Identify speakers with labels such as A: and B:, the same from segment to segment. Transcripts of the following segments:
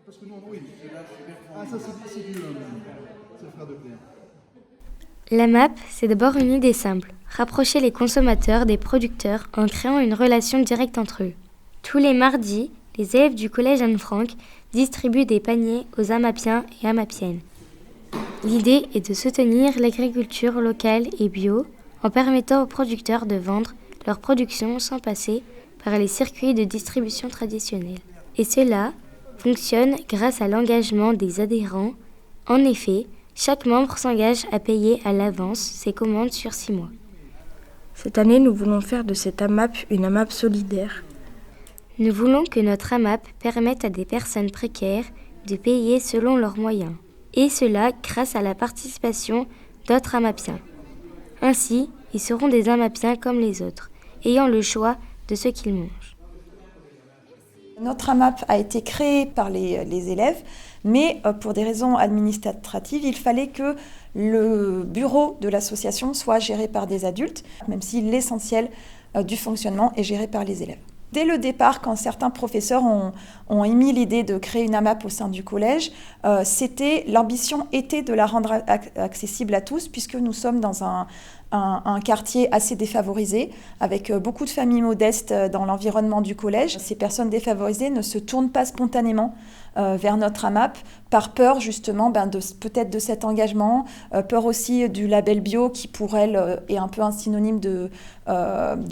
A: Parce que non, oui, ah, ça c'est du c'est le frère de Claire.
B: La MAP, c'est d'abord une idée simple, rapprocher les consommateurs des producteurs en créant une relation directe entre eux. Tous les mardis, les élèves du collège Anne-Franck distribuent des paniers aux Amapiens et Amapiennes. L'idée est de soutenir l'agriculture locale et bio en permettant aux producteurs de vendre leur production sans passer par les circuits de distribution traditionnels. Et cela fonctionne grâce à l'engagement des adhérents. En effet, chaque membre s'engage à payer à l'avance ses commandes sur 6 mois.
C: Cette année, nous voulons faire de cette AMAP une AMAP solidaire.
B: Nous voulons que notre AMAP permette à des personnes précaires de payer selon leurs moyens, et cela grâce à la participation d'autres AMAPiens. Ainsi, ils seront des AMAPiens comme les autres, ayant le choix de ce qu'ils mangent.
D: Notre AMAP a été créée par les élèves, mais pour des raisons administratives, il fallait que le bureau de l'association soit géré par des adultes, même si l'essentiel du fonctionnement est géré par les élèves. Dès le départ, quand certains professeurs ont émis l'idée de créer une AMAP au sein du collège, l'ambition était de la rendre accessible à tous, puisque nous sommes dans un quartier assez défavorisé, avec beaucoup de familles modestes dans l'environnement du collège. Ces personnes défavorisées ne se tournent pas spontanément vers notre AMAP, par peur justement peut-être de cet engagement, peur aussi du label bio qui pour elles est un peu un synonyme de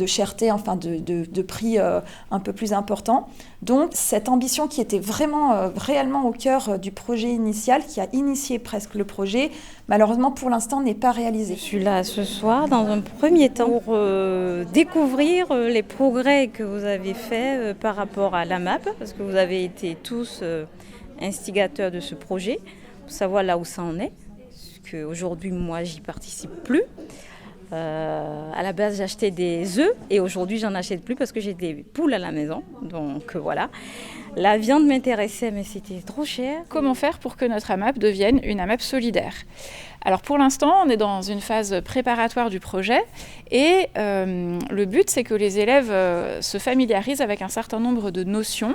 D: cherté, enfin de prix un peu plus important. Donc cette ambition qui était vraiment réellement au cœur du projet initial, qui a initié presque le projet, malheureusement pour l'instant n'est pas réalisée.
E: Je suis là ce soir dans un premier temps pour découvrir les progrès que vous avez faits par rapport à l'AMAP, parce que vous avez été tous instigateurs de ce projet, pour savoir là où ça en est, parce qu'aujourd'hui moi j'y participe plus. À la base j'achetais des œufs et aujourd'hui j'en achète plus parce que j'ai des poules à la maison, donc voilà. La viande m'intéressait mais c'était trop cher.
F: Comment faire pour que notre AMAP devienne une AMAP solidaire ? Alors pour l'instant, on est dans une phase préparatoire du projet et le but c'est que les élèves se familiarisent avec un certain nombre de notions,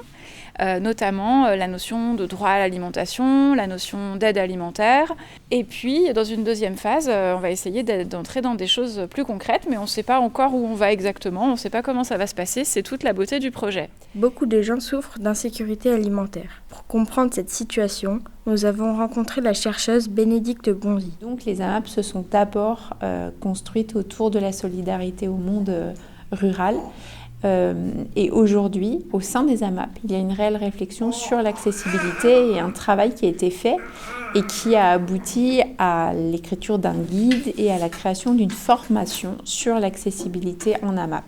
F: notamment la notion de droit à l'alimentation, la notion d'aide alimentaire. Et puis dans une deuxième phase, on va essayer d'entrer dans des choses plus concrètes, mais on ne sait pas encore où on va exactement, on ne sait pas comment ça va se passer, c'est toute la beauté du projet.
C: Beaucoup de gens souffrent d'insécurité alimentaire. Pour comprendre cette situation, nous avons rencontré la chercheuse Bénédicte Bonzi.
G: Donc les AMAP se sont d'abord construites autour de la solidarité au monde rural. Et aujourd'hui, au sein des AMAP, il y a une réelle réflexion sur l'accessibilité et un travail qui a été fait et qui a abouti à l'écriture d'un guide et à la création d'une formation sur l'accessibilité en AMAP.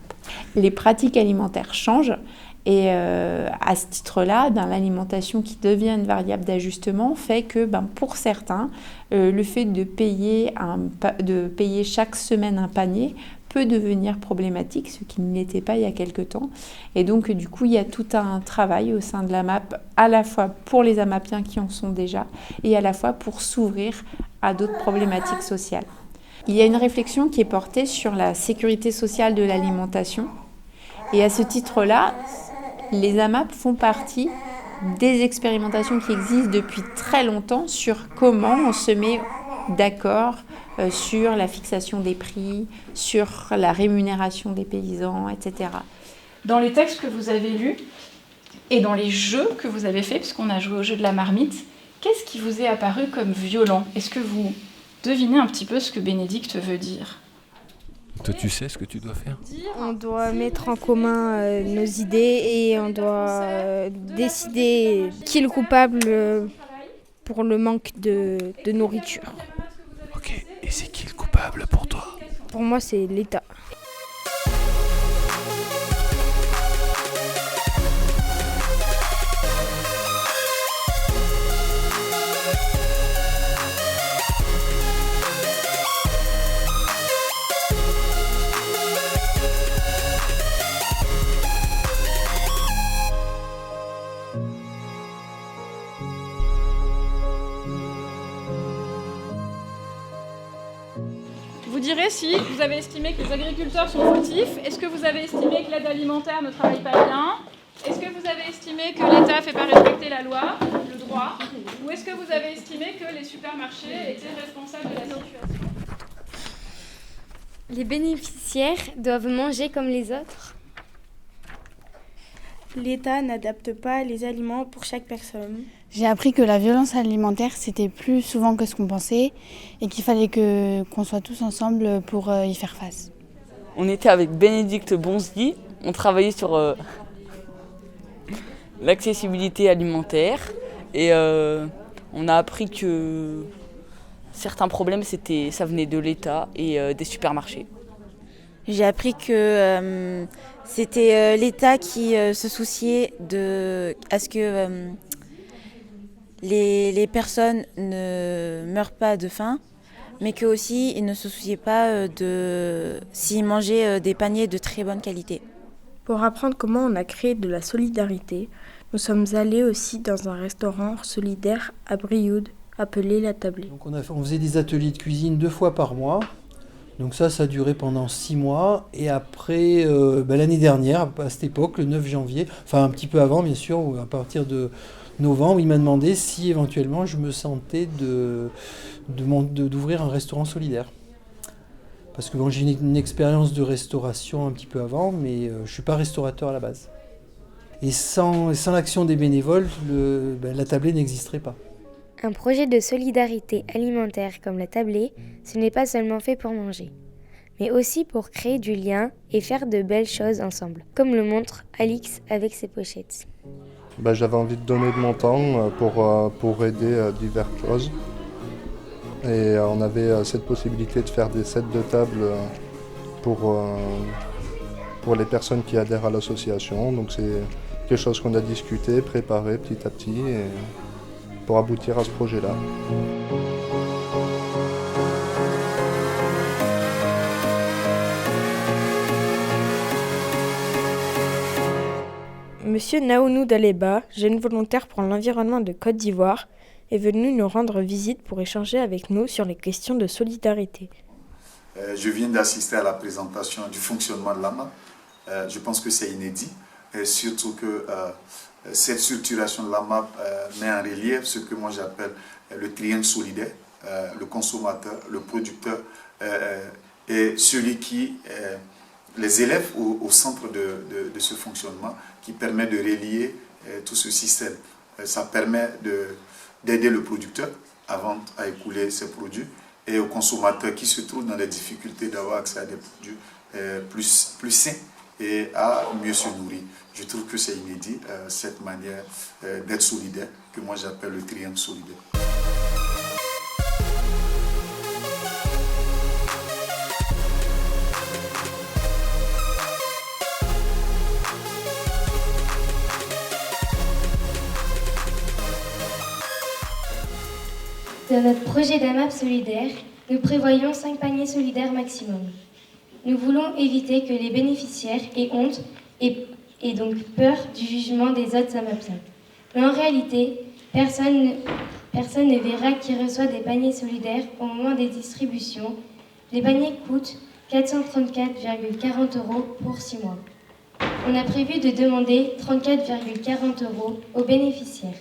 G: Les pratiques alimentaires changent. Et à ce titre-là, dans l'alimentation qui devient une variable d'ajustement fait que pour certains, le fait de payer chaque semaine un panier peut devenir problématique, ce qui ne l'était pas il y a quelque temps. Et donc du coup, il y a tout un travail au sein de l'AMAP, à la fois pour les AMAPiens qui en sont déjà, et à la fois pour s'ouvrir à d'autres problématiques sociales. Il y a une réflexion qui est portée sur la sécurité sociale de l'alimentation. Et à ce titre-là, les AMAP font partie des expérimentations qui existent depuis très longtemps sur comment on se met d'accord sur la fixation des prix, sur la rémunération des paysans, etc.
F: Dans les textes que vous avez lus et dans les jeux que vous avez faits, puisqu'on a joué au jeu de la marmite, qu'est-ce qui vous est apparu comme violent ? Est-ce que vous devinez un petit peu ce que Bénédicte veut dire ?
H: Toi, tu sais ce que tu dois faire ?
I: On doit mettre en commun nos idées et on doit décider qui est le coupable pour le manque de nourriture.
H: Ok, et c'est qui le coupable pour toi ?
I: Pour moi, c'est l'État.
F: Vous direz si vous avez estimé que les agriculteurs sont fautifs, est-ce que vous avez estimé que l'aide alimentaire ne travaille pas bien ? Est-ce que vous avez estimé que l'État ne fait pas respecter la loi, le droit ?
J: est-ce que vous avez estimé que les supermarchés étaient responsables de la situation?
B: Les bénéficiaires doivent manger comme les autres.
I: L'État n'adapte pas les aliments pour chaque personne.
K: J'ai appris que la violence alimentaire, c'était plus souvent que ce qu'on pensait et qu'il fallait qu'on soit tous ensemble pour y faire face.
L: On était avec Bénédicte Bonzi, on travaillait sur l'accessibilité alimentaire et on a appris que certains problèmes, ça venait de l'État et des supermarchés.
M: J'ai appris que c'était l'État qui se souciait à ce que les personnes ne meurent pas de faim, mais qu'aussi ils ne se souciaient pas de s'ils mangeaient des paniers de très bonne qualité.
C: Pour apprendre comment on a créé de la solidarité, nous sommes allés aussi dans un restaurant solidaire à Brioude, appelé La Tablée.
N: Donc on faisait des ateliers de cuisine 2 fois par mois. Donc ça a duré pendant 6 mois. Et après, l'année dernière, à cette époque, le 9 janvier, enfin un petit peu avant bien sûr, ou à partir de novembre, il m'a demandé si éventuellement je me sentais d'ouvrir un restaurant solidaire. Parce que j'ai une expérience de restauration un petit peu avant, mais je ne suis pas restaurateur à la base. Et sans l'action des bénévoles, La Tablée n'existerait pas.
B: Un projet de solidarité alimentaire comme La Tablée, ce n'est pas seulement fait pour manger, mais aussi pour créer du lien et faire de belles choses ensemble, comme le montre Alix avec ses pochettes.
O: J'avais envie de donner de mon temps pour aider diverses choses. Et on avait cette possibilité de faire des sets de table pour les personnes qui adhèrent à l'association. Donc c'est quelque chose qu'on a discuté, préparé petit à petit pour aboutir à ce projet-là.
C: Monsieur Naounou Daleba, jeune volontaire pour l'environnement de Côte d'Ivoire, est venu nous rendre visite pour échanger avec nous sur les questions de solidarité.
P: Je viens d'assister à la présentation du fonctionnement de l'AMAP. Je pense que c'est inédit, et surtout que cette structuration de l'AMAP met en relief ce que moi j'appelle le triangle solidaire, le consommateur, le producteur et celui qui, les élèves au centre de ce fonctionnement qui permet de relier tout ce système. Ça permet d'aider le producteur à vendre, à écouler ses produits et au consommateur qui se trouve dans les difficultés d'avoir accès à des produits plus sains et à mieux se nourrir. Je trouve que c'est inédit, cette manière d'être solidaire, que moi j'appelle le triangle solidaire.
B: Dans notre projet d'AMAP solidaire, nous prévoyons 5 paniers solidaires maximum. Nous voulons éviter que les bénéficiaires aient honte et donc peur du jugement des autres AMAPiens. Mais en réalité, personne ne verra qui reçoit des paniers solidaires au moment des distributions. Les paniers coûtent 434,40 € pour 6 mois. On a prévu de demander 34,40 € aux bénéficiaires.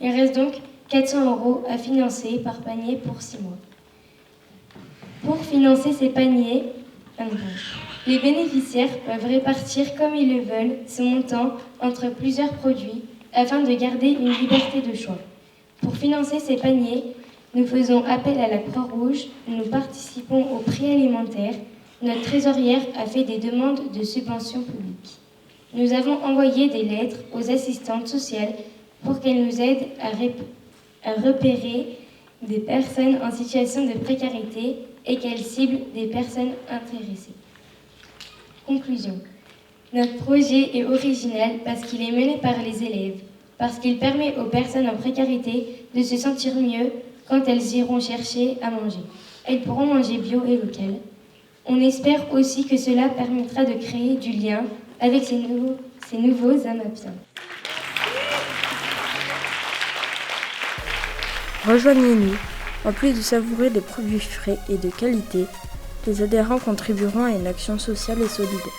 B: Il reste donc 400 € à financer par panier pour 6 mois. Pour financer ces paniers, les bénéficiaires peuvent répartir comme ils le veulent ce montant entre plusieurs produits afin de garder une liberté de choix. Pour financer ces paniers, nous faisons appel à la Croix-Rouge, nous participons au prix alimentaire, notre trésorière a fait des demandes de subventions publiques. Nous avons envoyé des lettres aux assistantes sociales pour qu'elles nous aident à repérer des personnes en situation de précarité et qu'elles ciblent des personnes intéressées. Conclusion. Notre projet est original parce qu'il est mené par les élèves, parce qu'il permet aux personnes en précarité de se sentir mieux quand elles iront chercher à manger. Elles pourront manger bio et local. On espère aussi que cela permettra de créer du lien avec ces nouveaux AMAPiens.
C: Rejoignez-nous. En plus de savourer des produits frais et de qualité, les adhérents contribueront à une action sociale et solidaire.